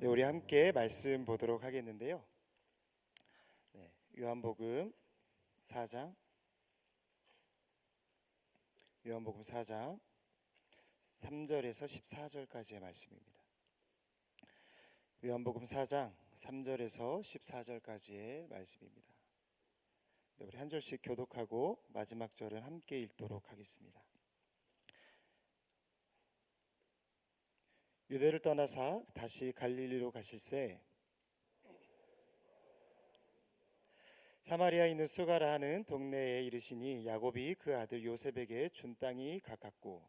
네, 우리 함께 말씀 보도록 하겠는데요. 네, 요한복음 4장 3절에서 14절까지의 말씀입니다. 요한복음 4장 3절에서 14절까지의 말씀입니다. 네, 우리 한 절씩 교독하고 마지막 절은 함께 읽도록 하겠습니다. 유대를 떠나사 다시 갈릴리로 가실새 사마리아에 있는 수가라 하는 동네에 이르시니 야곱이 그 아들 요셉에게 준 땅이 가깝고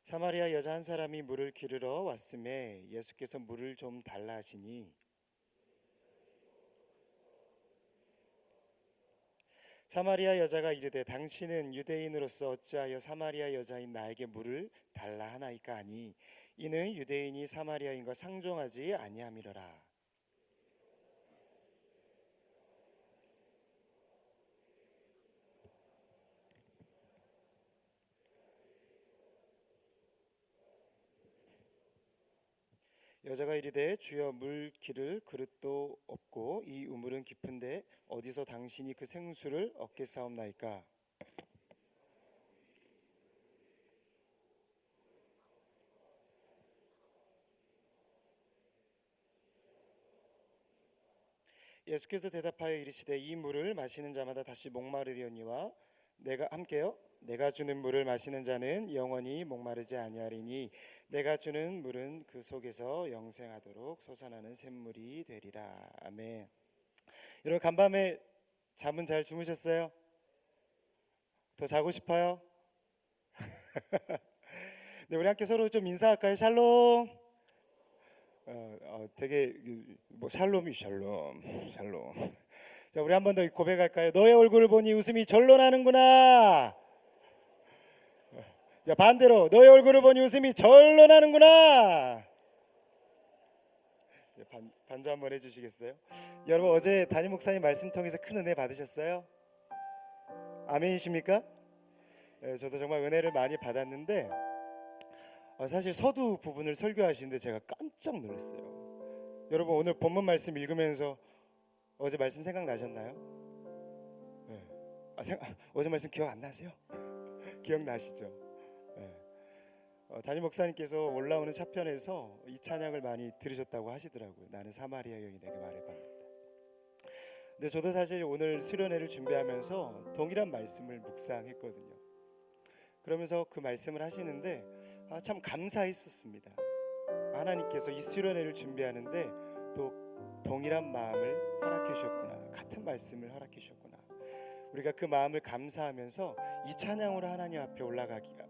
사마리아 여자 한 사람이 물을 기르러 왔음에 예수께서 물을 좀 달라 하시니 사마리아 여자가 이르되 당신은 유대인으로서 어찌하여 사마리아 여자인 나에게 물을 달라 하나이까 하니 이는 유대인이 사마리아인과 상종하지 아니함이로라. 여자가 이르되 주여 물 기를 그릇도 없고 이 우물은 깊은데 어디서 당신이 그 생수를 얻겠사옵나이까. 예수께서 대답하여 이르시되 이 물을 마시는 자마다 다시 목마르리오니와 내가 주는 물을 마시는 자는 영원히 목마르지 아니하리니 내가 주는 물은 그 속에서 영생하도록 솟아나는 샘물이 되리라. 아멘. 여러분 간밤에 잠은 잘 주무셨어요? 더 자고 싶어요? 네, 우리 함께 서로 좀 인사할까요? 샬롬. 되게 샬롬이 샬롬. 자, 우리 한 번 더 고백할까요? 너의 얼굴을 보니 웃음이 절로 나는구나. 자, 반대로 너의 얼굴을 보니 웃음이 절로 나는구나. 반주 한번 해주시겠어요? 여러분 어제 담임 목사님 말씀 통해서 큰 은혜 받으셨어요? 아멘이십니까? 네, 저도 정말 은혜를 많이 받았는데 사실 서두 부분을 설교하시는데 제가 깜짝 놀랐어요. 여러분 오늘 본문 말씀 읽으면서 어제 말씀 생각나셨나요? 네. 어제 말씀 기억 안 나세요? 기억나시죠? 네. 담임 목사님께서 올라오는 차편에서 이 찬양을 많이 들으셨다고 하시더라고요. 나는 사마리아 여인에게 말을 건넨다. 근데 저도 사실 오늘 수련회를 준비하면서 동일한 말씀을 묵상했거든요. 그러면서 그 말씀을 하시는데 참 감사했었습니다. 하나님께서 이 수련회를 준비하는데 또 동일한 마음을 허락해 주셨구나. 같은 말씀을 허락해 주셨구나. 우리가 그 마음을 감사하면서 이 찬양으로 하나님 앞에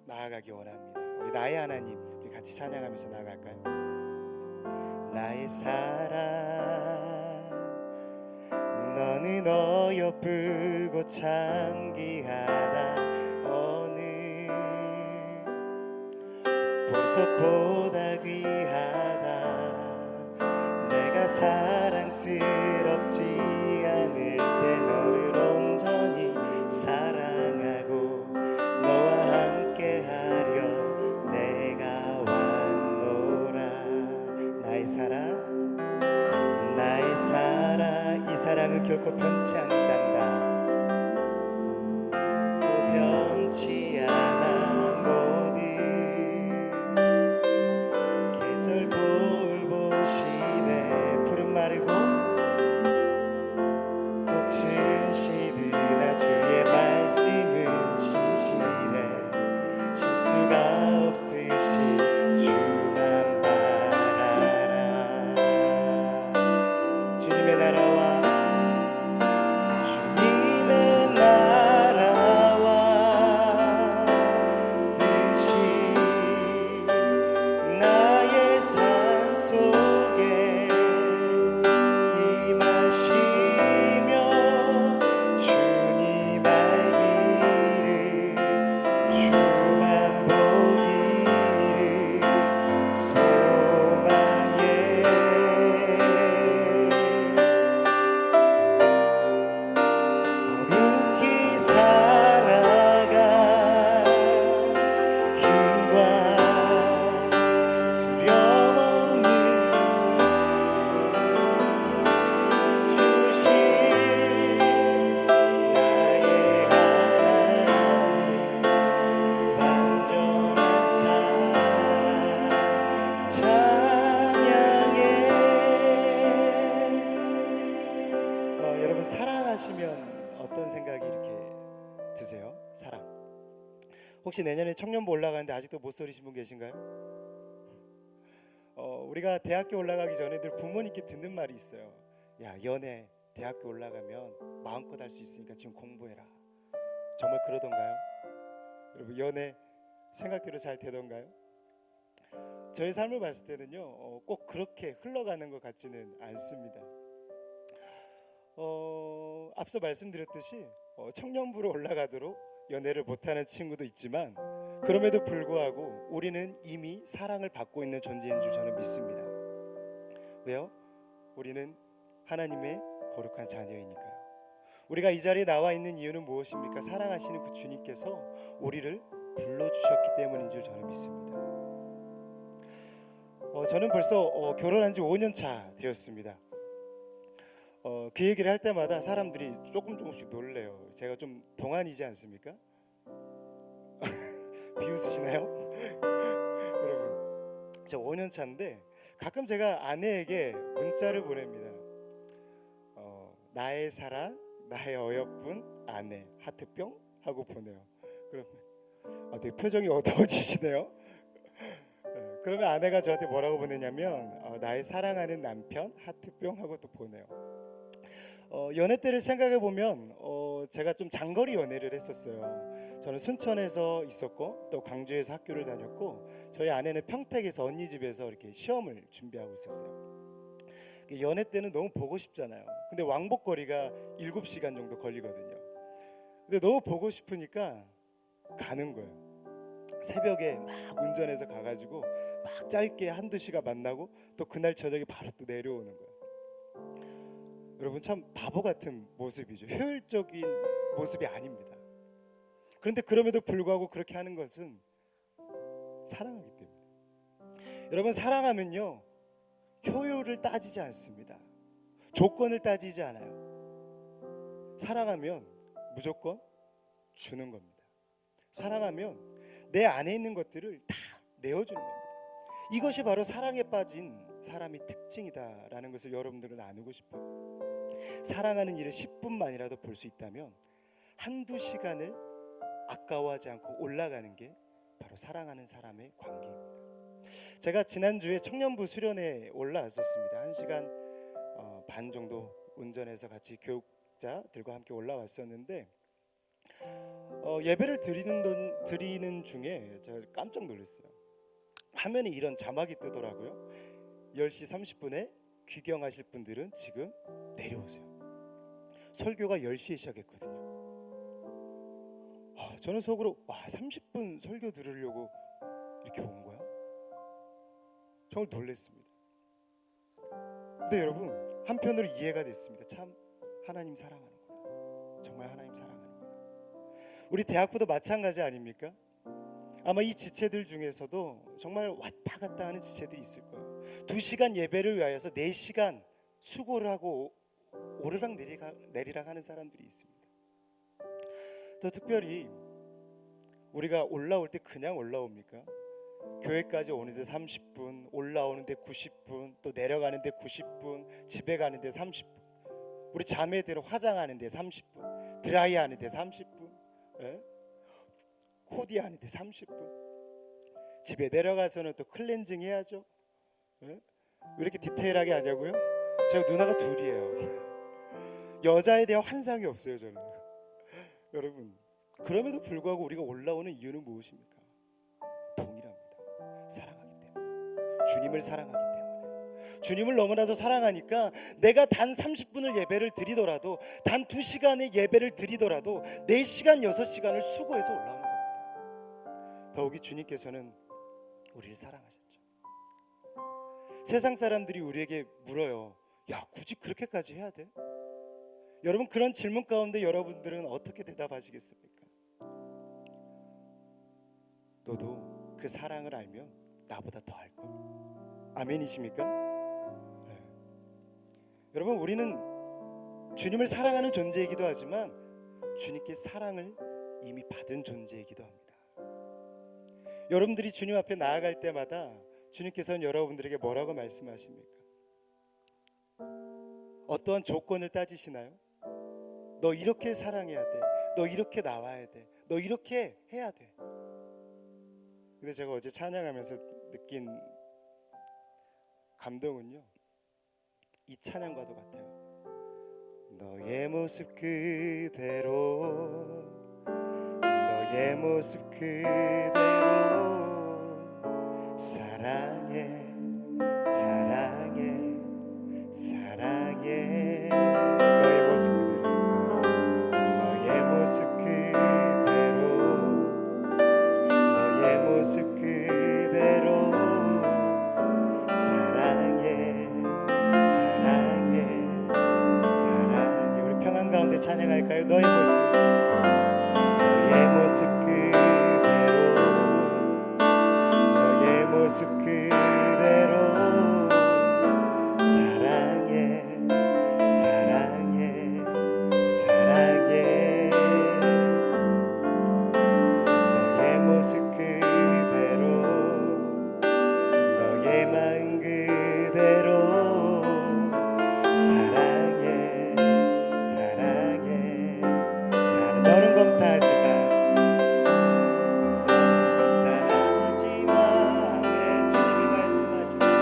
나아가기 원합니다. 우리 나의 하나님, 우리 같이 찬양하면서 나아갈까요? 나의 사랑 너는 어여쁘고 참 귀하다. 어느 보석보다 귀하다. 내가 사랑스럽지 않을 때 너를 온전히 사랑하고 너와 함께하려 내가 왔노라. 나의 사랑 이 사랑은 결코 변치 않는단다. 변치 않아. 모든 계절 돌보시네. 푸른 마르고 꽃은 시드나 주의 말씀은 신실해. 실수가 없으신 주만 바라라. 주님의 나라와 주님의 나라와 살아가 힘과 두려움 없는 주신 나의 하나님 완전한 사랑 찬양해. 여러분 사랑하시면 어떤 생각이 이렇게 드세요? 사랑. 혹시 내년에 청년부 올라가는데 아직도 못 소리신 분 계신가요? 우리가 대학교 올라가기 전에 늘 부모님께 듣는 말이 있어요. 야, 연애 대학교 올라가면 마음껏 할 수 있으니까 지금 공부해라. 정말 그러던가요? 여러분 연애 생각대로 잘 되던가요? 저의 삶을 봤을 때는요, 꼭 그렇게 흘러가는 것 같지는 않습니다. 앞서 말씀드렸듯이 청년부로 올라가도록 연애를 못하는 친구도 있지만 그럼에도 불구하고 우리는 이미 사랑을 받고 있는 존재인 줄 저는 믿습니다. 왜요? 우리는 하나님의 거룩한 자녀이니까요. 우리가 이 자리에 나와 있는 이유는 무엇입니까? 사랑하시는 그 주님께서 우리를 불러주셨기 때문인 줄 저는 믿습니다. 저는 벌써 결혼한 지 5년 차 되었습니다. 그 얘기를 할 때마다 사람들이 조금씩 놀래요. 제가 좀 동안이지 않습니까? 비웃으시나요? 여러분, 제가 5년 차인데 가끔 제가 아내에게 문자를 보냅니다. 나의 사랑, 나의 어여쁜 아내 하트뿅 하고 보내요. 그러면 되게 표정이 어두워지시네요. 그러면 아내가 저한테 뭐라고 보내냐면 나의 사랑하는 남편 하트뿅 하고 또 보내요. 연애 때를 생각해 보면 제가 좀 장거리 연애를 했었어요. 저는 순천에서 있었고 또 광주에서 학교를 다녔고 저희 아내는 평택에서 언니 집에서 이렇게 시험을 준비하고 있었어요. 연애 때는 너무 보고 싶잖아요. 근데 왕복거리가 7시간 정도 걸리거든요. 근데 너무 보고 싶으니까 가는 거예요. 새벽에 막 운전해서 가가지고 막 짧게 한두 시간 만나고 또 그날 저녁에 바로 또 내려오는 거예요. 여러분 참 바보 같은 모습이죠. 효율적인 모습이 아닙니다. 그런데 그럼에도 불구하고 그렇게 하는 것은 사랑하기 때문에. 여러분 사랑하면요 효율을 따지지 않습니다. 조건을 따지지 않아요. 사랑하면 무조건 주는 겁니다. 사랑하면 내 안에 있는 것들을 다 내어주는 겁니다. 이것이 바로 사랑에 빠진 사람의 특징이다라는 것을 여러분들은 나누고 싶어요. 사랑하는 일을 10분만이라도 볼 수 있다면 한두 시간을 아까워하지 않고 올라가는 게 바로 사랑하는 사람의 관계입니다. 제가 지난주에 청년부 수련회에 올라왔었습니다. 1시간 반 정도 운전해서 같이 교육자들과 함께 올라왔었는데 예배를 드리는 중에 제가 깜짝 놀랐어요. 화면에 이런 자막이 뜨더라고요. 10시 30분에 귀경하실 분들은 지금 내려오세요. 설교가 10시에 시작했거든요. 저는 속으로 30분 설교 들으려고 이렇게 온 거야? 정말 놀랐습니다. 근데 여러분 한편으로 이해가 됐습니다. 참 하나님 사랑하는구나. 정말 하나님 사랑하는구나. 우리 대학부도 마찬가지 아닙니까? 아마 이 지체들 중에서도 정말 왔다 갔다 하는 지체들이 있을 거예요. 2시간 예배를 위하여서 4시간 수고를 하고 오르락 내리락 하는 사람들이 있습니다. 더 특별히 우리가 올라올 때 그냥 올라옵니까? 교회까지 오는데 30분, 올라오는데 90분, 또 내려가는데 90분, 집에 가는데 30분, 우리 자매들 화장하는데 30분, 드라이 하는데 30분, 코디 하는데 30분, 집에 내려가서는 또 클렌징 해야죠. 왜 이렇게 디테일하게 하냐고요? 제가 누나가 둘이에요. 여자에 대한 환상이 없어요 저는. 여러분 그럼에도 불구하고 우리가 올라오는 이유는 무엇입니까? 동일합니다. 사랑하기 때문에. 주님을 사랑하기 때문에. 주님을 너무나도 사랑하니까 내가 단 30분을 예배를 드리더라도 단 2시간의 예배를 드리더라도 4시간 6시간을 수고해서 올라오는 겁니다. 더욱이 주님께서는 우리를 사랑하셨죠. 세상 사람들이 우리에게 물어요. 야 굳이 그렇게까지 해야 돼? 여러분, 그런 질문 가운데 여러분들은 어떻게 대답하시겠습니까? 너도 그 사랑을 알면 나보다 더 알걸. 아멘이십니까? 네. 여러분, 우리는 주님을 사랑하는 존재이기도 하지만 주님께 사랑을 이미 받은 존재이기도 합니다. 여러분들이 주님 앞에 나아갈 때마다 주님께서는 여러분들에게 뭐라고 말씀하십니까? 어떠한 조건을 따지시나요? 너 이렇게 사랑해야 돼. 너 이렇게 나와야 돼. 너 이렇게 해야 돼. 근데 제가 어제 찬양하면서 느낀 감동은요, 이 찬양과도 같아요. 너의 모습 그대로, 너의 모습 그대로 사랑해, 사랑해, 사랑해. 너의 모습 그대로, 너의 모습 그대로, 너의 모습 그대로 사랑해, 사랑해, 사랑해. 우리 평안 가운데 찬양할까요? 너의 모습, 너의 모습 그대로, 너의 모습 그대로 사랑해, 사랑해, 사랑해. 너의 모습 그대로, 너의 마음 그대로 사랑해, 사랑해, 사랑. 너는 검다하지마, 너는 검다하지마. 아멘. 주님이 말씀하십니다.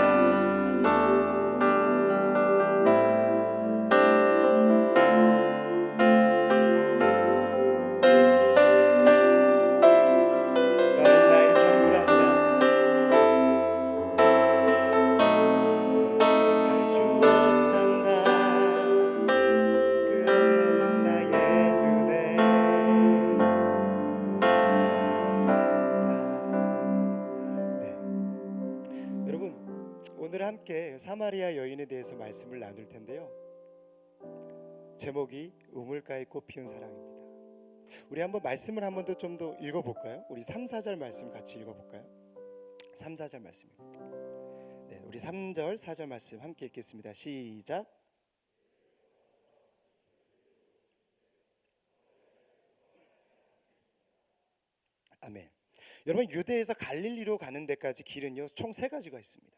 너는 나의 전부란다. 날 주었단다. 그런 너는 나의 눈에 보이었다. 네. 여러분, 오늘 함께 사마리아 여인에 대해서 말씀을 나눌 텐데요. 제목이 우물가에 꽃 피운 사랑입니다. 우리 한번 말씀을 한 번 더 좀 더 읽어볼까요? 우리 3, 4절 말씀 같이 읽어볼까요? 3, 4절 말씀입니다. 네, 우리 3절, 4절 말씀 함께 읽겠습니다. 시작. 아멘. 여러분, 유대에서 갈릴리로 가는 데까지 길은요 총 3가지가 있습니다.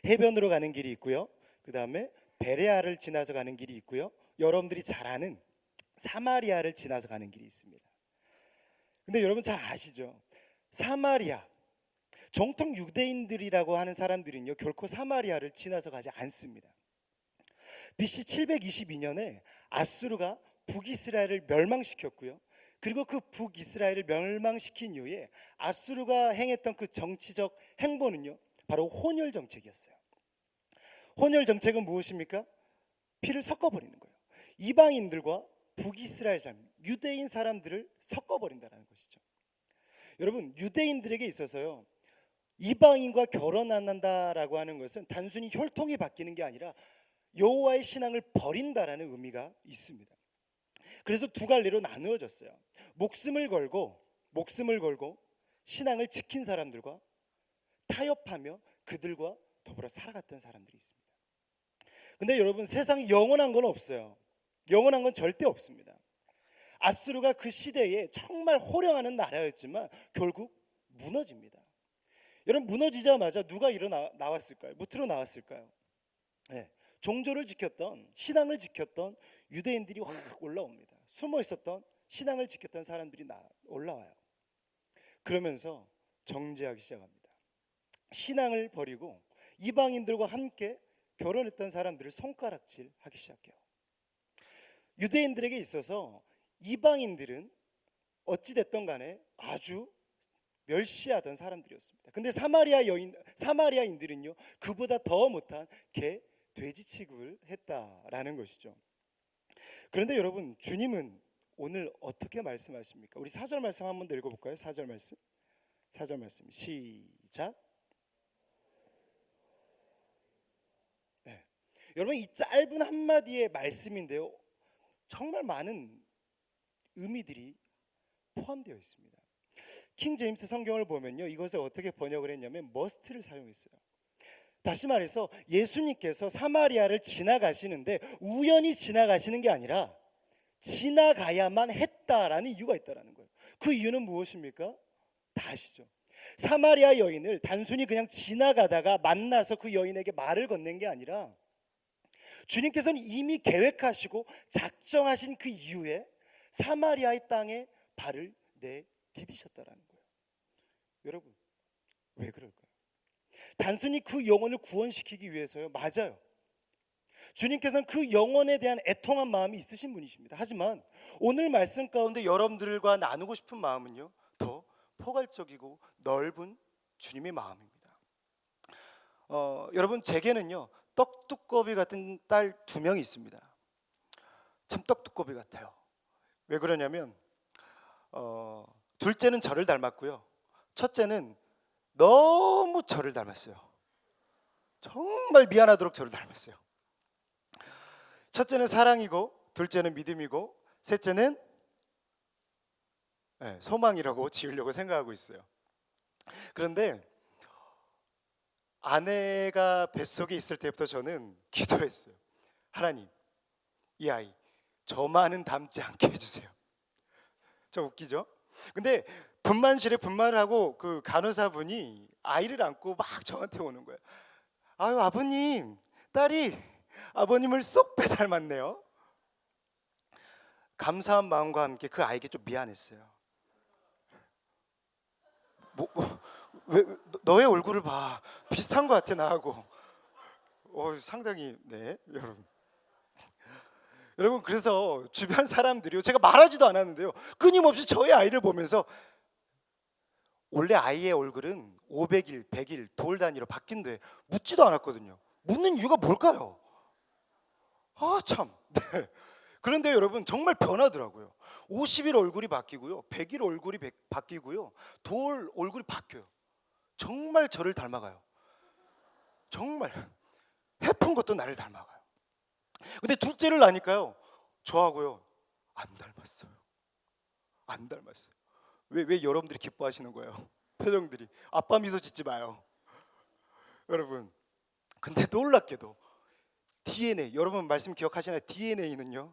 해변으로 가는 길이 있고요, 그 다음에 베레아를 지나서 가는 길이 있고요, 여러분들이 잘 아는 사마리아를 지나서 가는 길이 있습니다. 근데 여러분 잘 아시죠? 사마리아, 정통 유대인들이라고 하는 사람들은요 결코 사마리아를 지나서 가지 않습니다. BC 722년에 아수르가 북이스라엘을 멸망시켰고요, 그리고 그 북이스라엘을 멸망시킨 이후에 아수르가 행했던 그 정치적 행보는요 바로 혼혈 정책이었어요. 혼혈 정책은 무엇입니까? 피를 섞어버리는 거예요. 이방인들과 북이스라엘 사람, 유대인 사람들을 섞어버린다는 것이죠. 여러분, 유대인들에게 있어서요 이방인과 결혼 안 한다라고 하는 것은 단순히 혈통이 바뀌는 게 아니라 여호와의 신앙을 버린다라는 의미가 있습니다. 그래서 2갈래로 나누어졌어요. 목숨을 걸고 신앙을 지킨 사람들과 타협하며 그들과 더불어 살아갔던 사람들이 있습니다. 근데 여러분, 세상에 영원한 건 없어요. 영원한 건 절대 없습니다. 아수르가 그 시대에 정말 호령하는 나라였지만 결국 무너집니다. 여러분, 무너지자마자 누가 나왔을까요? 무트로 나왔을까요? 네, 종교를 지켰던, 신앙을 지켰던 유대인들이 확 올라옵니다. 숨어 있었던 신앙을 지켰던 사람들이 올라와요. 그러면서 정죄하기 시작합니다. 신앙을 버리고 이방인들과 함께 결혼했던 사람들을 손가락질하기 시작해요. 유대인들에게 있어서 이방인들은 어찌됐든 간에 아주 멸시하던 사람들이었습니다. 근데 사마리아인들은요 그보다 더 못한 개, 돼지 취급을 했다라는 것이죠. 그런데 여러분, 주님은 오늘 어떻게 말씀하십니까? 우리 4절 말씀 한번 더 읽어볼까요? 4절 말씀 시작. 네. 여러분, 이 짧은 한마디의 말씀인데요 정말 많은 의미들이 포함되어 있습니다. 킹 제임스 성경을 보면요, 이것을 어떻게 번역을 했냐면 must를 사용했어요. 다시 말해서 예수님께서 사마리아를 지나가시는데 우연히 지나가시는 게 아니라 지나가야만 했다라는 이유가 있다라는 거예요. 그 이유는 무엇입니까? 다 아시죠? 사마리아 여인을 단순히 그냥 지나가다가 만나서 그 여인에게 말을 건넨 게 아니라 주님께서는 이미 계획하시고 작정하신 그 이후에 사마리아의 땅에 발을 내디디셨다라는 거예요. 여러분, 왜 그럴까요? 단순히 그 영혼을 구원시키기 위해서요? 맞아요. 주님께서는 그 영혼에 대한 애통한 마음이 있으신 분이십니다. 하지만 오늘 말씀 가운데 여러분들과 나누고 싶은 마음은요, 더 포괄적이고 넓은 주님의 마음입니다. 여러분, 제게는요 떡두꺼비 같은 딸 2명이 있습니다. 참 떡두꺼비 같아요. 왜 그러냐면 둘째는 저를 닮았고요, 첫째는 너무 저를 닮았어요. 정말 미안하도록 저를 닮았어요. 첫째는 사랑이고, 둘째는 믿음이고, 셋째는 소망이라고 지으려고 생각하고 있어요. 그런데 아내가 뱃속에 있을 때부터 저는 기도했어요. 하나님, 이 아이 저만은 닮지 않게 해주세요. 좀 웃기죠? 근데 분만실에 분만을 하고 그 간호사분이 아이를 안고 막 저한테 오는 거예요. 아유, 아버님, 딸이 아버님을 쏙 빼닮았네요. 감사한 마음과 함께 그 아이에게 좀 미안했어요. 왜 너의 얼굴을 봐, 비슷한 것 같아 나하고. 상당히 여러분 그래서 주변 사람들이요, 제가 말하지도 않았는데요, 끊임없이 저의 아이를 보면서 원래 아이의 얼굴은 500일, 100일 돌 단위로 바뀐대. 묻지도 않았거든요. 묻는 이유가 뭘까요? 참. 네. 그런데 여러분 정말 변하더라고요. 50일 얼굴이 바뀌고요, 100일 얼굴이 바뀌고요, 돌 얼굴이 바뀌어요. 정말 저를 닮아가요. 정말 해픈 것도 나를 닮아가요. 근데 둘째를 낳으니까요, 저하고요 안 닮았어요. 안 닮았어요. 왜 여러분들이 기뻐하시는 거예요? 표정들이. 아빠 미소 짓지 마요. 여러분, 근데 놀랍게도 DNA, 여러분 말씀 기억하시나요? DNA는요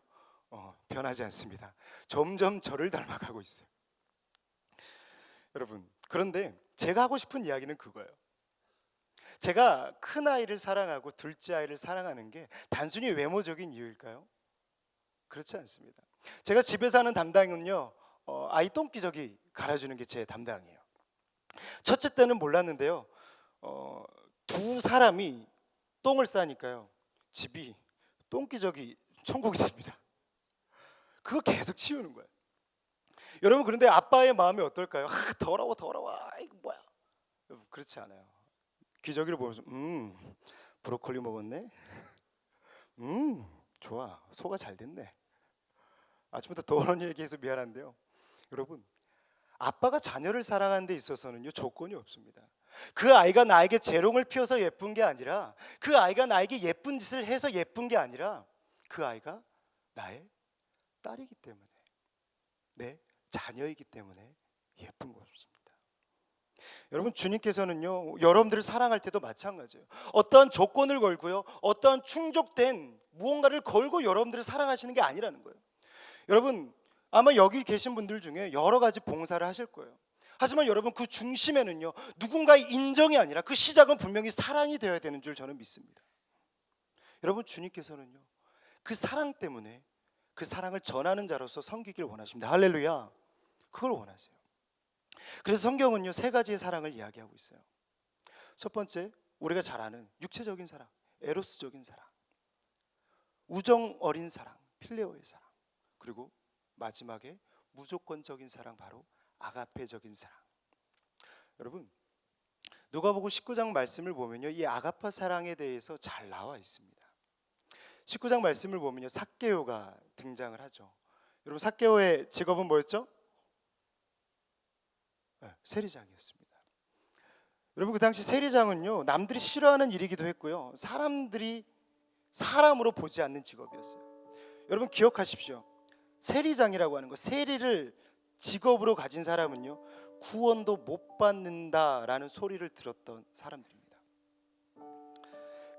변하지 않습니다. 점점 저를 닮아가고 있어요. 여러분, 그런데 제가 하고 싶은 이야기는 그거예요. 제가 큰 아이를 사랑하고 둘째 아이를 사랑하는 게 단순히 외모적인 이유일까요? 그렇지 않습니다. 제가 집에서 하는 담당은요, 아이 똥기저귀 갈아주는 게 제 담당이에요. 첫째 때는 몰랐는데요, 두 사람이 똥을 싸니까요 집이 똥기저귀 천국이 됩니다. 그거 계속 치우는 거예요. 여러분, 그런데 아빠의 마음이 어떨까요? 더러워 이거 뭐야. 여러분, 그렇지 않아요. 기저귀를 보면서 브로콜리 먹었네. 좋아, 소가 잘 됐네. 아침부터 더러운 얘기해서 미안한데요, 여러분, 아빠가 자녀를 사랑하는 데 있어서는요 조건이 없습니다. 그 아이가 나에게 재롱을 피워서 예쁜 게 아니라, 그 아이가 나에게 예쁜 짓을 해서 예쁜 게 아니라, 그 아이가 나의 딸이기 때문에, 내 자녀이기 때문에 예쁜 것입니다. 여러분, 주님께서는요 여러분들을 사랑할 때도 마찬가지예요. 어떠한 조건을 걸고요, 어떠한 충족된 무언가를 걸고 여러분들을 사랑하시는 게 아니라는 거예요. 여러분, 아마 여기 계신 분들 중에 여러 가지 봉사를 하실 거예요. 하지만 여러분, 그 중심에는요 누군가의 인정이 아니라 그 시작은 분명히 사랑이 되어야 되는 줄 저는 믿습니다. 여러분, 주님께서는요 그 사랑 때문에 그 사랑을 전하는 자로서 섬기길 원하십니다. 할렐루야. 그걸 원하세요. 그래서 성경은요 3가지의 사랑을 이야기하고 있어요. 첫 번째, 우리가 잘 아는 육체적인 사랑, 에로스적인 사랑, 우정 어린 사랑, 필레오의 사랑, 그리고 마지막에 무조건적인 사랑, 바로 아가페적인 사랑. 여러분, 누가복음 19장 말씀을 보면요 이 아가파 사랑에 대해서 잘 나와 있습니다. 19장 말씀을 보면요 삭개오가 등장을 하죠. 여러분, 삭개오의 직업은 뭐였죠? 세리장이었습니다. 여러분, 그 당시 세리장은요 남들이 싫어하는 일이기도 했고요, 사람들이 사람으로 보지 않는 직업이었어요. 여러분 기억하십시오. 세리장이라고 하는 거, 세리를 직업으로 가진 사람은요 구원도 못 받는다라는 소리를 들었던 사람들입니다.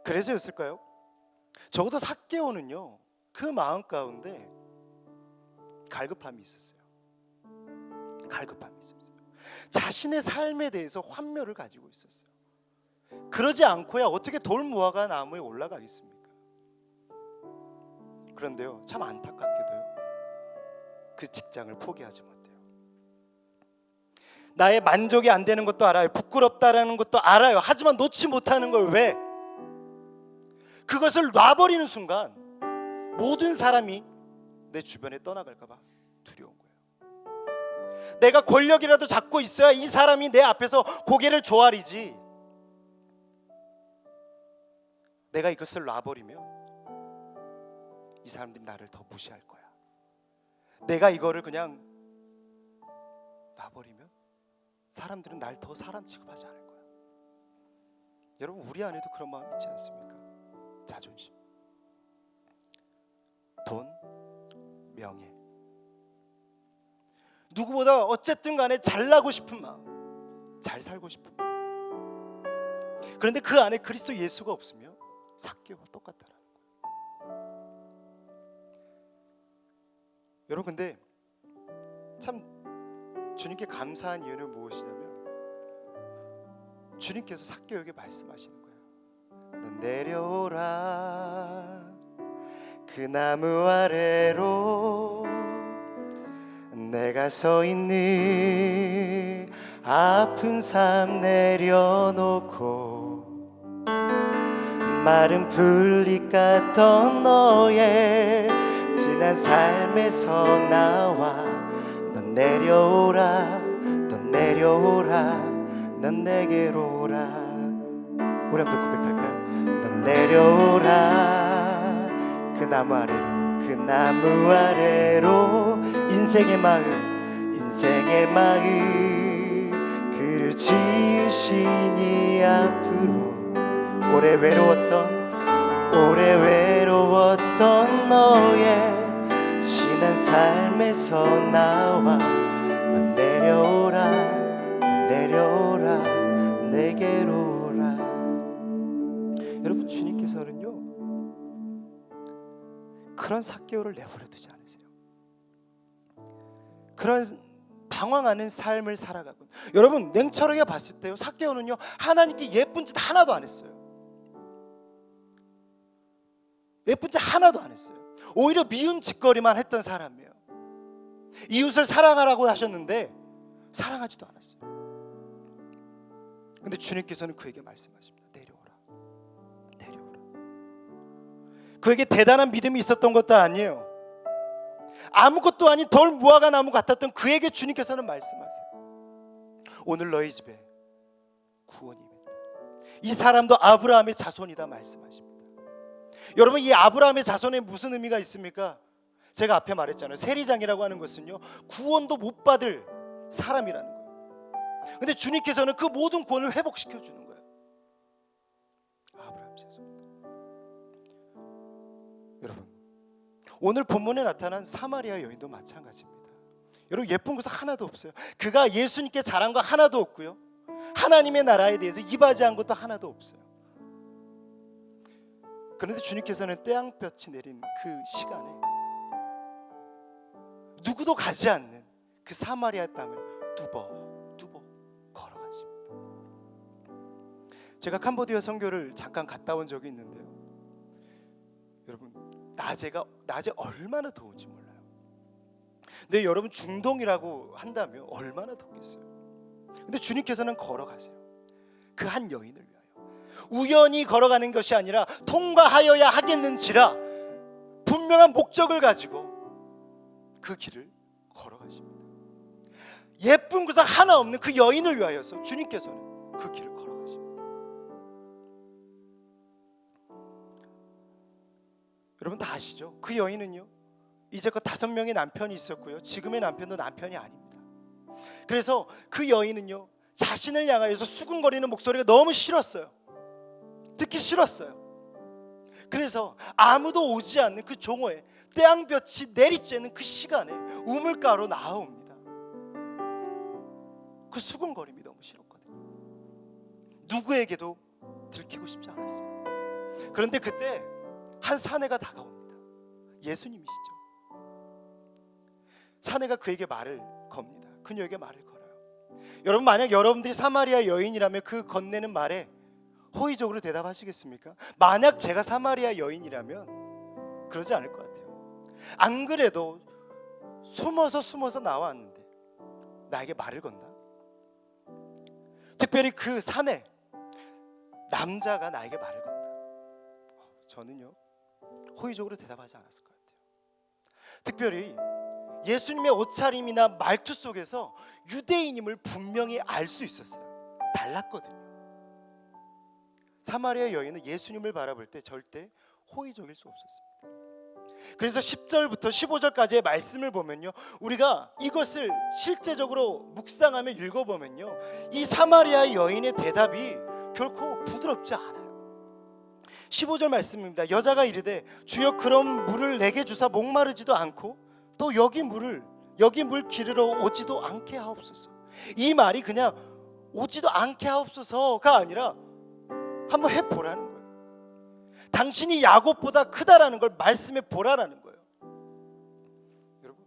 그래서였을까요? 적어도 삭개오는요 그 마음 가운데 갈급함이 있었어요. 갈급함이 있었어요. 자신의 삶에 대해서 환멸을 가지고 있었어요. 그러지 않고야 어떻게 돌무화과 나무에 올라가겠습니까? 그런데요 참 안타깝게도요 그 직장을 포기하지 못해요. 나의 만족이 안 되는 것도 알아요. 부끄럽다라는 것도 알아요. 하지만 놓지 못하는 걸 왜? 그것을 놔버리는 순간 모든 사람이 내 주변에 떠나갈까 봐 두려운 거예요. 내가 권력이라도 잡고 있어야 이 사람이 내 앞에서 고개를 조아리지. 내가 이것을 놔버리면 이 사람들이 나를 더 무시할 거야. 내가 이거를 그냥 놔버리면 사람들은 날 더 사람 취급하지 않을 거야. 여러분 우리 안에도 그런 마음 있지 않습니까? 자존심, 돈, 명예, 누구보다 어쨌든 간에 잘나고 싶은 마음, 잘 살고 싶은 마음. 그런데 그 안에 그리스도 예수가 없으면 삭개오와 똑같다라는 거예요. 여러분 근데 참 주님께 감사한 이유는 무엇이냐면 주님께서 삭개오에게 말씀하시는 거예요. 너 내려오라 그 나무 아래로 내가 서 있는 아픈 삶 내려놓고 마른 풀잎 같던 너의 지난 삶에서 나와 넌 내려오라 넌 내려오라 넌 내게로 오라. 우리 한번 고백할까요? 넌 내려오라 그 나무 아래로 그 나무 아래로 인생의 마음 그를 지으시니 앞으로 오래 외로웠던 너의 지난 삶에서 나와 넌 내려오라 내게로 오라. 여러분 주님께서는요 그런 삭개오를 내버려 두지 않으세요. 그런 방황하는 삶을 살아가고 여러분 냉철하게 봤을 때요 삭개오는요 하나님께 예쁜 짓 하나도 안 했어요. 예쁜 짓 하나도 안 했어요. 오히려 미운 짓거리만 했던 사람이에요. 이웃을 사랑하라고 하셨는데 사랑하지도 않았어요. 근데 주님께서는 그에게 말씀하십니다. 내려오라. 그에게 대단한 믿음이 있었던 것도 아니에요. 아무것도 아닌 돌 무화과 나무 같았던 그에게 주님께서는 말씀하세요. 오늘 너희 집에 구원이 임했다. 이 사람도 아브라함의 자손이다 말씀하십니다. 여러분 이 아브라함의 자손에 무슨 의미가 있습니까? 제가 앞에 말했잖아요. 세리장이라고 하는 것은요 구원도 못 받을 사람이라는 거예요. 근데 주님께서는 그 모든 구원을 회복시켜 주는 거예요. 아브라함 자손이다. 여러분 오늘 본문에 나타난 사마리아 여인도 마찬가지입니다. 여러분 예쁜 것은 하나도 없어요. 그가 예수님께 잘한 거 하나도 없고요 하나님의 나라에 대해서 이바지한 것도 하나도 없어요. 그런데 주님께서는 태양볕이 내린 그 시간에 누구도 가지 않는 그 사마리아 땅을 두벅 걸어가십니다. 제가 캄보디아 선교를 잠깐 갔다 온 적이 있는데요 여러분 낮에 얼마나 더운지 몰라요. 근데 여러분 중동이라고 한다면 얼마나 덥겠어요. 근데 주님께서는 걸어가세요. 그 한 여인을 위하여 우연히 걸어가는 것이 아니라 통과하여야 하겠는지라 분명한 목적을 가지고 그 길을 걸어가십니다. 예쁜 구석 하나 없는 그 여인을 위하여서 주님께서는 그 길을 걸어가십니다. 여러분 다 아시죠? 그 여인은요 이제껏 5명의 남편이 있었고요 지금의 남편도 남편이 아닙니다. 그래서 그 여인은요 자신을 향하여서 수군거리는 목소리가 너무 싫었어요. 듣기 싫었어요. 그래서 아무도 오지 않는 그 종호에 태양볕이 내리쬐는 그 시간에 우물가로 나아옵니다. 그 수군거림이 너무 싫었거든요. 누구에게도 들키고 싶지 않았어요. 그런데 그때 한 사내가 다가옵니다. 예수님이시죠. 사내가 그에게 말을 겁니다. 그녀에게 말을 걸어요. 여러분, 만약 여러분들이 사마리아 여인이라면 그 건네는 말에 호의적으로 대답하시겠습니까? 만약 제가 사마리아 여인이라면 그러지 않을 것 같아요. 안 그래도 숨어서 나왔는데 나에게 말을 건다. 특별히 그 사내 남자가 나에게 말을 건다. 저는요 호의적으로 대답하지 않았을 것 같아요. 특별히 예수님의 옷차림이나 말투 속에서 유대인임을 분명히 알 수 있었어요. 달랐거든요. 사마리아 여인은 예수님을 바라볼 때 절대 호의적일 수 없었습니다. 그래서 10절부터 15절까지의 말씀을 보면요, 우리가 이것을 실제적으로 묵상하며 읽어보면요, 이 사마리아 여인의 대답이 결코 부드럽지 않아요. 15절 말씀입니다. 여자가 이르되 주여 그런 물을 내게 주사 목마르지도 않고 또 여기 물 기르러 오지도 않게 하옵소서. 이 말이 그냥 오지도 않게 하옵소서가 아니라 한번 해보라는 거예요. 당신이 야곱보다 크다라는 걸 말씀해 보라라는 거예요. 여러분,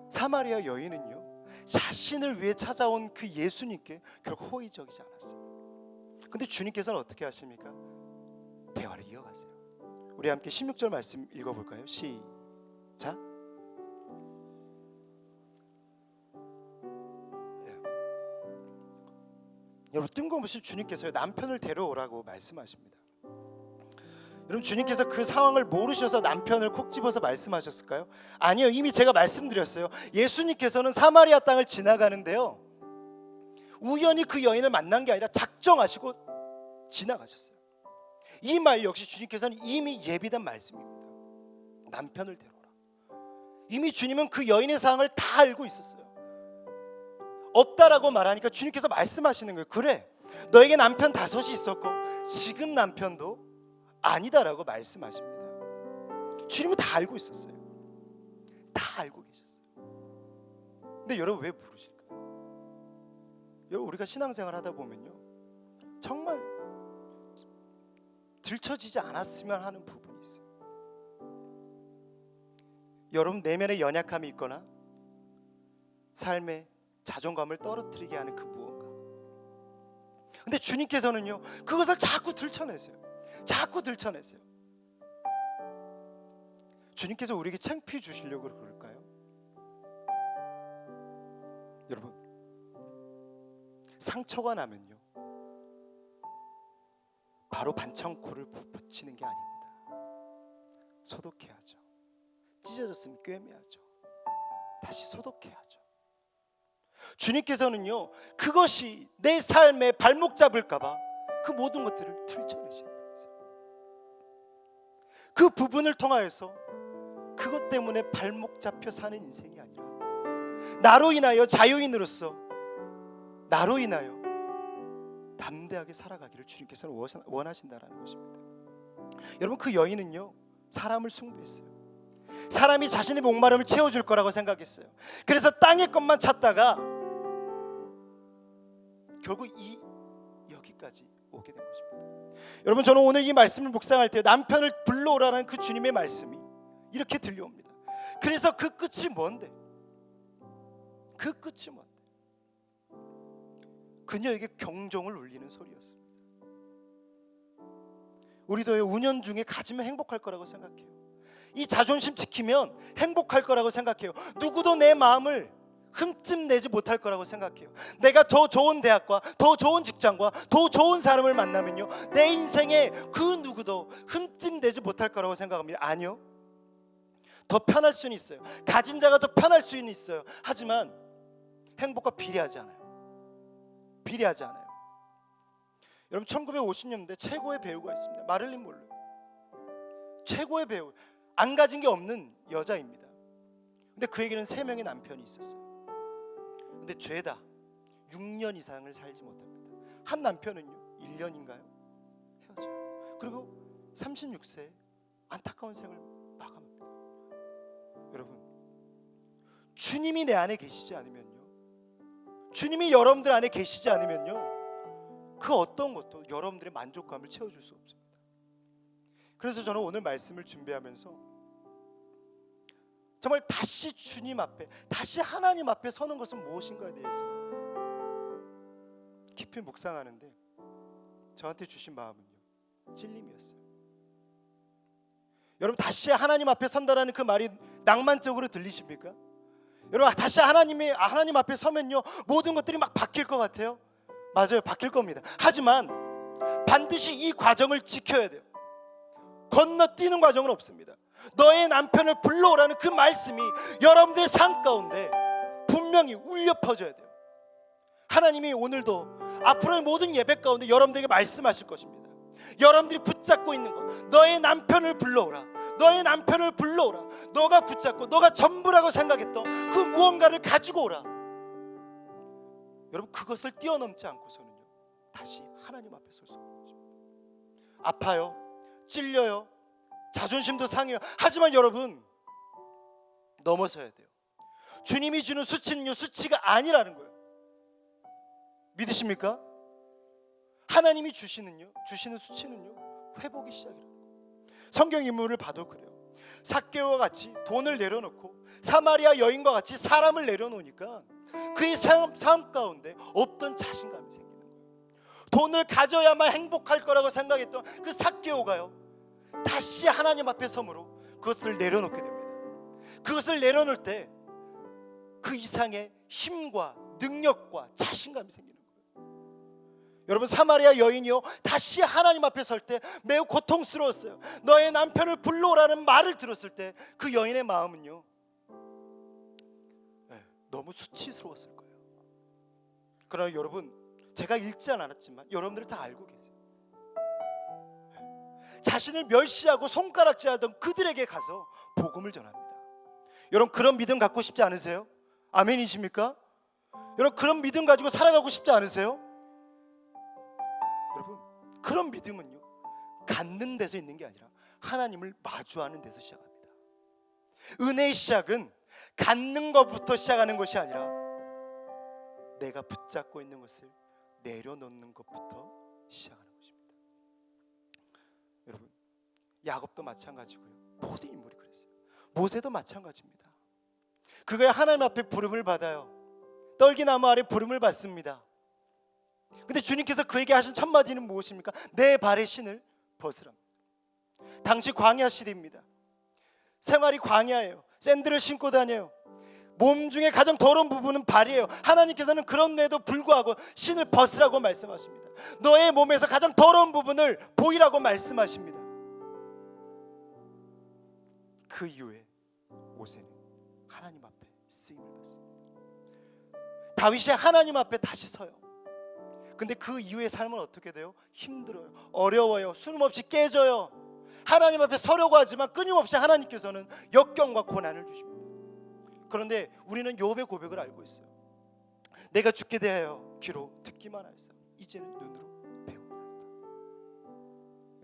사마리아 여인은요 자신을 위해 찾아온 그 예수님께 결코 호의적이지 않았어요. 근데 주님께서는 어떻게 하십니까? 대화를 이어가세요. 우리 함께 16절 말씀 읽어볼까요? 시작. 여러분, 뜬금없이 주님께서 남편을 데려오라고 말씀하십니다. 여러분, 주님께서 그 상황을 모르셔서 남편을 콕 집어서 말씀하셨을까요? 아니요, 이미 제가 말씀드렸어요. 예수님께서는 사마리아 땅을 지나가는데요, 우연히 그 여인을 만난 게 아니라 작정하시고 지나가셨어요. 이 말 역시 주님께서는 이미 예비된 말씀입니다. 남편을 데려오라. 이미 주님은 그 여인의 상황을 다 알고 있었어요. 없다라고 말하니까 주님께서 말씀하시는 거예요. 그래, 너에게 남편 5이 있었고 지금 남편도 아니다라고 말씀하십니다. 주님은 다 알고 있었어요. 다 알고 계셨어요. 근데 여러분, 왜 물으실까요? 여러분, 우리가 신앙생활 하다 보면요, 정말 들춰지지 않았으면 하는 부분이 있어요. 여러분, 내면에 연약함이 있거나 삶에 자존감을 떨어뜨리게 하는 그 무언가. 근데 주님께서는요 그것을 자꾸 들춰내세요. 자꾸 들춰내세요. 주님께서 우리에게 창피해 주시려고 그럴까요? 여러분, 상처가 나면요 바로 반창고를 붙이는 게 아닙니다. 소독해야죠. 찢어졌으면 꿰매야죠. 다시 소독해야죠. 주님께서는요 그것이 내 삶에 발목 잡을까봐 그 모든 것들을 들춰내시는 거예요. 그 부분을 통하여서 그것 때문에 발목 잡혀 사는 인생이 아니라 나로 인하여 자유인으로서 나로 인하여 담대하게 살아가기를 주님께서는 원하신다라는 것입니다. 여러분, 그 여인은요 사람을 숭배했어요. 사람이 자신의 목마름을 채워줄 거라고 생각했어요. 그래서 땅의 것만 찾다가 결국 여기까지 오게 된 것입니다. 여러분, 저는 오늘 이 말씀을 묵상할 때 남편을 불러오라는 그 주님의 말씀이 이렇게 들려옵니다. 그래서 그 끝이 뭔데? 그 끝이 뭔데? 그녀에게 경종을 울리는 소리였습니다. 우리도요 운연중에 가지면 행복할 거라고 생각해요. 이 자존심 지키면 행복할 거라고 생각해요. 누구도 내 마음을 흠집내지 못할 거라고 생각해요. 내가 더 좋은 대학과 더 좋은 직장과 더 좋은 사람을 만나면요 내 인생에 그 누구도 흠집내지 못할 거라고 생각합니다. 아니요, 더 편할 수는 있어요. 가진 자가 더 편할 수는 있어요. 하지만 행복과 비례하지 않아요. 비례하지 않아요. 여러분, 1950년대 최고의 배우가 있습니다. 마릴린 몰로. 최고의 배우, 안 가진 게 없는 여자입니다. 근데 그에게는 3명의 남편이 있었어요. 근데 죄다 6년 이상을 살지 못합니다. 한 남편은요 1년인가요? 헤어져요. 그리고 36세 안타까운 생을 마감합니다. 여러분, 주님이 내 안에 계시지 않으면요, 주님이 여러분들 안에 계시지 않으면요, 그 어떤 것도 여러분들의 만족감을 채워줄 수 없습니다. 그래서 저는 오늘 말씀을 준비하면서 정말 다시 주님 앞에, 다시 하나님 앞에 서는 것은 무엇인가에 대해서 깊이 묵상하는데 저한테 주신 마음은요, 찔림이었어요. 여러분, 다시 하나님 앞에 선다라는 그 말이 낭만적으로 들리십니까? 여러분, 다시 하나님 앞에 서면요, 모든 것들이 막 바뀔 것 같아요. 맞아요, 바뀔 겁니다. 하지만 반드시 이 과정을 지켜야 돼요. 건너뛰는 과정은 없습니다. 너의 남편을 불러오라는 그 말씀이 여러분들의 삶 가운데 분명히 울려 퍼져야 돼요. 하나님이 오늘도 앞으로의 모든 예배 가운데 여러분들에게 말씀하실 것입니다. 여러분들이 붙잡고 있는 것, 너의 남편을 불러오라, 너의 남편을 불러오라. 너가 붙잡고 너가 전부라고 생각했던 그 무언가를 가지고 오라. 여러분, 그것을 뛰어넘지 않고서는요, 다시 하나님 앞에 설 수 없는 것입니다. 아파요, 찔려요, 자존심도 상해요. 하지만 여러분, 넘어서야 돼요. 주님이 주는 수치는요, 수치가 아니라는 거예요. 믿으십니까? 하나님이 주시는 수치는요, 회복의 시작이라는 거예요. 성경 인물을 봐도 그래요. 삭개오와 같이 돈을 내려놓고 사마리아 여인과 같이 사람을 내려놓으니까 그의 삶 가운데 없던 자신감이 생기는 거예요. 돈을 가져야만 행복할 거라고 생각했던 그 삭개오가요, 다시 하나님 앞에 섬으로 그것을 내려놓게 됩니다. 그것을 내려놓을 때 그 이상의 힘과 능력과 자신감이 생기는 거예요. 여러분, 사마리아 여인이요, 다시 하나님 앞에 설 때 매우 고통스러웠어요. 너의 남편을 불러오라는 말을 들었을 때 그 여인의 마음은요, 너무 수치스러웠을 거예요. 그러나 여러분, 제가 읽지 않았지만 여러분들 다 알고 계세요. 자신을 멸시하고 손가락질하던 그들에게 가서 복음을 전합니다. 여러분, 그런 믿음 갖고 싶지 않으세요? 아멘이십니까? 여러분, 그런 믿음 가지고 살아가고 싶지 않으세요? 여러분, 그런 믿음은요, 갖는 데서 있는 게 아니라 하나님을 마주하는 데서 시작합니다. 은혜의 시작은 갖는 것부터 시작하는 것이 아니라 내가 붙잡고 있는 것을 내려놓는 것부터 시작하는 것입니다. 여러분, 야곱도 마찬가지고요, 모든 인물이 그랬어요. 모세도 마찬가지입니다. 그가 하나님 앞에 부름을 받아요. 떨기나무 아래 부름을 받습니다. 근데 주님께서 그에게 하신 첫 마디는 무엇입니까? 내 발의 신을 벗으라. 당시 광야 시대입니다. 생활이 광야예요. 샌들을 신고 다녀요. 몸 중에 가장 더러운 부분은 발이에요. 하나님께서는 그런데도 불구하고 신을 벗으라고 말씀하십니다. 너의 몸에서 가장 더러운 부분을 보이라고 말씀하십니다. 그 이후에 모세는 하나님 앞에 쓰임을 받습니다. 다윗이 하나님 앞에 다시 서요. 근데 그 이후의 삶은 어떻게 돼요? 힘들어요, 어려워요, 숨없이 깨져요. 하나님 앞에 서려고 하지만 끊임없이 하나님께서는 역경과 고난을 주십니다. 그런데 우리는 욥의 고백을 알고 있어요. 내가 죽게 대하여 귀로 듣기만 하였으니 이제는 눈으로 배운다.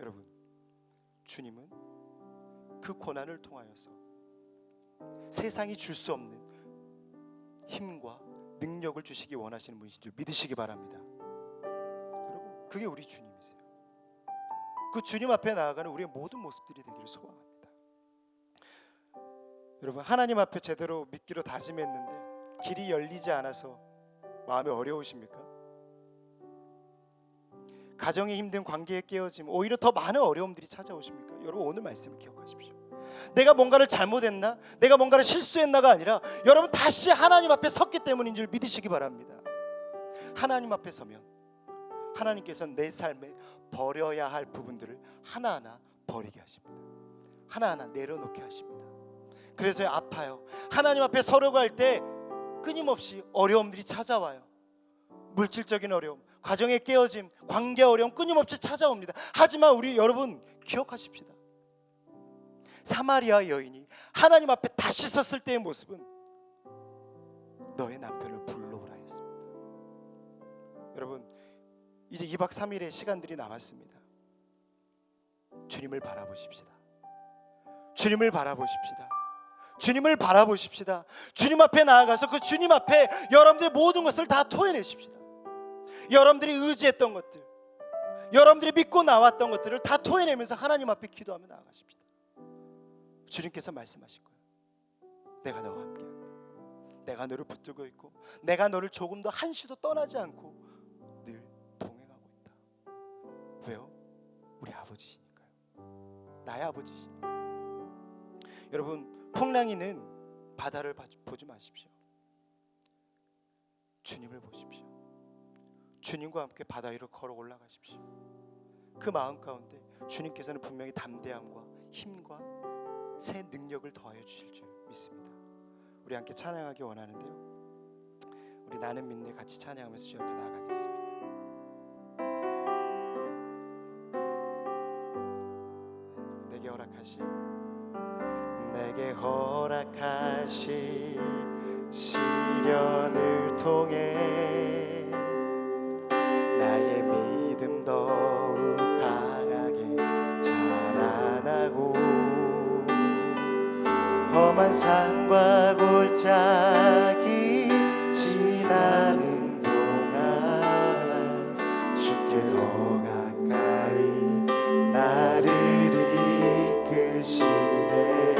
여러분, 주님은 그 고난을 통하여서 세상이 줄 수 없는 힘과 능력을 주시기 원하시는 분이신 줄 믿으시기 바랍니다. 여러분, 그게 우리 주님이세요. 그 주님 앞에 나아가는 우리의 모든 모습들이 되기를 소망합니다. 여러분, 하나님 앞에 제대로 믿기로 다짐했는데 길이 열리지 않아서 마음이 어려우십니까? 가정의 힘든 관계의 깨어짐, 오히려 더 많은 어려움들이 찾아오십니까? 여러분, 오늘 말씀을 기억하십시오. 내가 뭔가를 잘못했나? 내가 뭔가를 실수했나가 아니라 여러분, 다시 하나님 앞에 섰기 때문인 줄 믿으시기 바랍니다. 하나님 앞에 서면 하나님께서는 내 삶에 버려야 할 부분들을 하나하나 버리게 하십니다. 하나하나 내려놓게 하십니다. 그래서 아파요. 하나님 앞에 서려고 할 때 끊임없이 어려움들이 찾아와요. 물질적인 어려움, 가정의 깨어짐, 관계 어려움 끊임없이 찾아옵니다. 하지만 우리 여러분 기억하십시다. 사마리아 여인이 하나님 앞에 다시 섰을 때의 모습은 너의 남편을 불러오라 했습니다. 여러분, 이제 2박 3일의 시간들이 남았습니다. 주님을 바라보십시다. 주님을 바라보십시다. 주님을 바라보십시다. 주님 앞에 나아가서 그 주님 앞에 여러분들의 모든 것을 다 토해내십시다. 여러분들이 의지했던 것들, 여러분들이 믿고 나왔던 것들을 다 토해내면서 하나님 앞에 기도하며 나아가십시다. 주님께서 말씀하실 거예요. 내가 너와 함께한다. 내가 너를 붙들고 있고 내가 너를 조금도 한시도 떠나지 않고 늘 동행하고 있다. 왜요? 우리 아버지시니까요. 나의 아버지시니까요. 여러분, 풍랑이는 바다를 보지 마십시오. 주님을 보십시오. 주님과 함께 바다 위로 걸어 올라가십시오. 그 마음 가운데 주님께서는 분명히 담대함과 힘과 새 능력을 더하여 주실 줄 믿습니다. 우리 함께 찬양하기 원하는데요, 우리 나는 믿네 같이 찬양하면서 주 옆에 나아가겠습니다. 내게 허락하신 시련을 통해 나의 믿음 더욱 강하게 자라나고 험한 산과 골짜기 지나는 동안 주께 더 가까이 나를 이끄시네.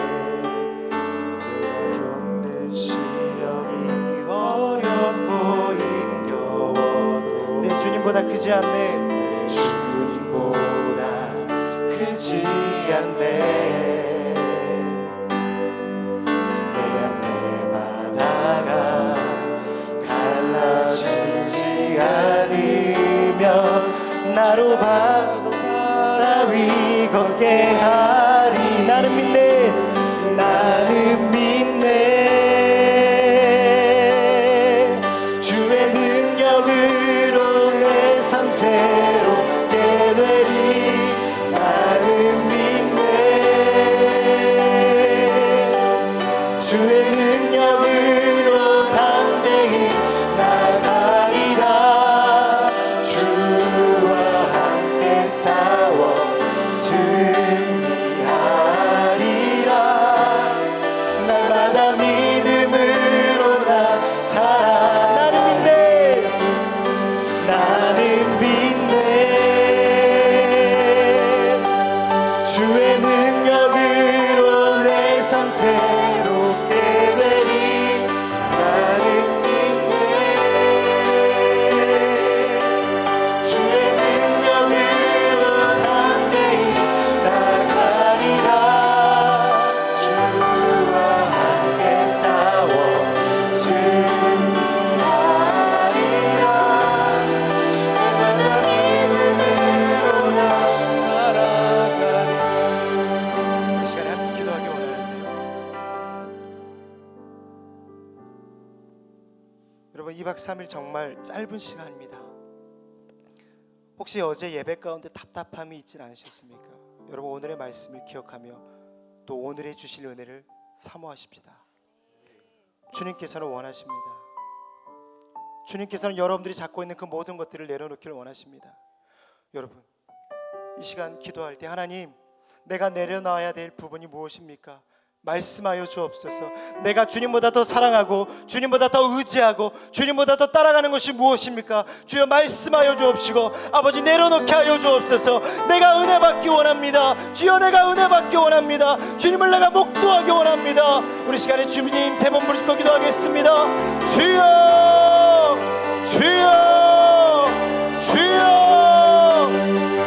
내가 겪는 시험이 어렵고 힘겨워도 내 주님보다 크지 않네. 내 주님보다 크지 않네. 나로 바다 위 걷게 하리. 나는 믿네. 나는 믿네. 주의 능력으로 내 삶 새롭게 되리. 나는 믿네. 주의 능력으로 담대히 나가리라. 싸워 승리하리라. 날마다 믿음으로 나 살아. 나는 믿네. 나는 믿네. 주의 능력으로 내 삶 새롭게 되리. 나는 믿네. 주의 여러분, 2박 3일 정말 짧은 시간입니다. 혹시 어제 예배 가운데 답답함이 있진 않으셨습니까? 여러분, 오늘의 말씀을 기억하며 또 오늘의 주실 은혜를 사모하십시다. 주님께서는 원하십니다. 주님께서는 여러분들이 잡고 있는 그 모든 것들을 내려놓기를 원하십니다. 여러분, 이 시간 기도할 때 하나님, 내가 내려놔야 될 부분이 무엇입니까? 말씀하여 주옵소서. 내가 주님보다 더 사랑하고 주님보다 더 의지하고 주님보다 더 따라가는 것이 무엇입니까? 주여 말씀하여 주옵시고 아버지 내려놓게 하여 주옵소서. 내가 은혜 받기 원합니다. 주여 내가 은혜 받기 원합니다. 주님을 내가 목도하기 원합니다. 우리 시간에 주님 세 번 부르짖고 기도하겠습니다. 주여 주여 주여.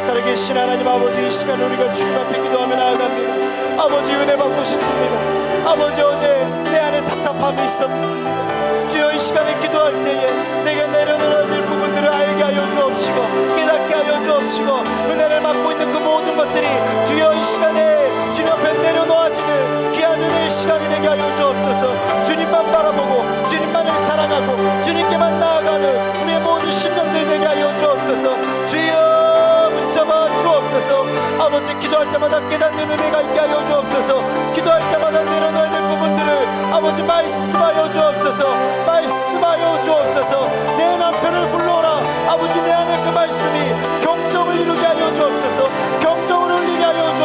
살아계신 하나님 아버지, 이 시간에 우리가 주님 앞에 기도하며 나아갑니다. 아버지 은혜 받고 싶습니다. 아버지 어제 내 안에 답답함이 있었습니다. 주여 이 시간에 기도할 때에 내가 내려놓아야 될 부분들을 알게 하여 주옵시고 깨닫게 하여 주옵시고 은혜를 받고 있는 그 모든 것들이 주여 이 시간에 주님 앞에 내려놓아지는 귀한 은혜의 시간이 되게 하여 주옵소서. 주님만 바라보고 주님만을 사랑하고 주님께만 나아가는 우리의 모든 심령들 되게 하여 주옵소서. 주여 붙잡아 주옵소서. 아버지 기도할 때마다 깨닫는 은혜가 있게 하여 주옵소서. 기도할 때마다 내려놓아야 될 부분들을 아버지 말씀하여 주옵소서. 말씀하여 주옵소서. 내 남편을 불러오라. 아버지 내 안에 그 말씀이 경정을 이루게 하여 주옵소서. 경정을 울리게 하여 주옵소서.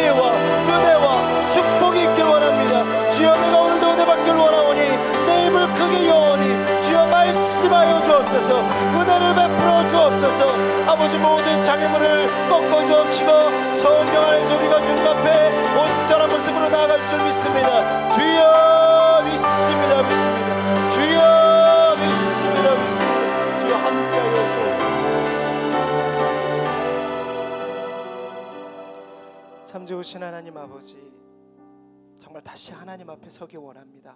지혜와 은혜와 축복이 있길 원합니다. 주여 내가 오늘도 은혜 받길 원하오니 내 입을 크게 여오니 주여 말씀하여 주옵소서. 은혜를 베풀어 주옵소서. 아버지 모든 장애물을 꺾어 주옵시고 성령 안에서 우리가 주님 앞에 온전한 모습으로 나아갈 줄 믿습니다. 주여 믿습니다. 믿습니다. 주여 믿습니다. 믿습니다. 주여 함께하여 주옵소서. 참 좋으신 하나님 아버지, 정말 다시 하나님 앞에 서기 원합니다.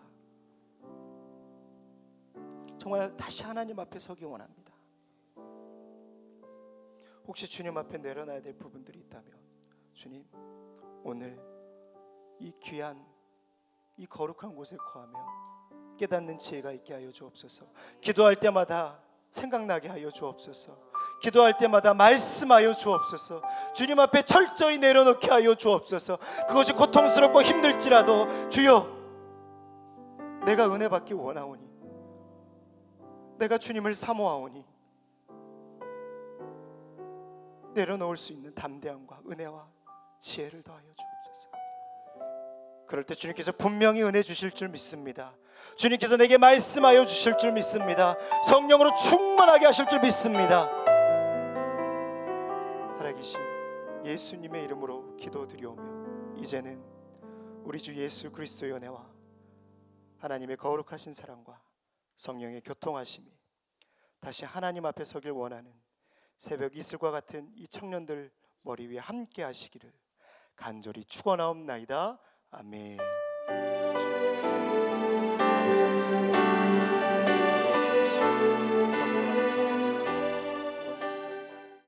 정말 다시 하나님 앞에 서기 원합니다. 혹시 주님 앞에 내려놔야 될 부분들이 있다면 주님, 오늘 이 귀한 이 거룩한 곳에 거하며 깨닫는 지혜가 있게 하여 주옵소서. 기도할 때마다 생각나게 하여 주옵소서. 기도할 때마다 말씀하여 주옵소서. 주님 앞에 철저히 내려놓게 하여 주옵소서. 그것이 고통스럽고 힘들지라도 주여, 내가 은혜 받기 원하오니, 내가 주님을 사모하오니 내려놓을 수 있는 담대함과 은혜와 지혜를 더하여 주옵소서. 그럴 때 주님께서 분명히 은혜 주실 줄 믿습니다. 주님께서 내게 말씀하여 주실 줄 믿습니다. 성령으로 충만하게 하실 줄 믿습니다. 살아계신 예수님의 이름으로 기도드리오며 이제는 우리 주 예수 그리스도의 은혜와 하나님의 거룩하신 사랑과 성령의 교통하심이 다시 하나님 앞에 서길 원하는 새벽 이슬과 같은 이 청년들 머리 위에 함께 하시기를 간절히 축원하옵나이다. 아멘.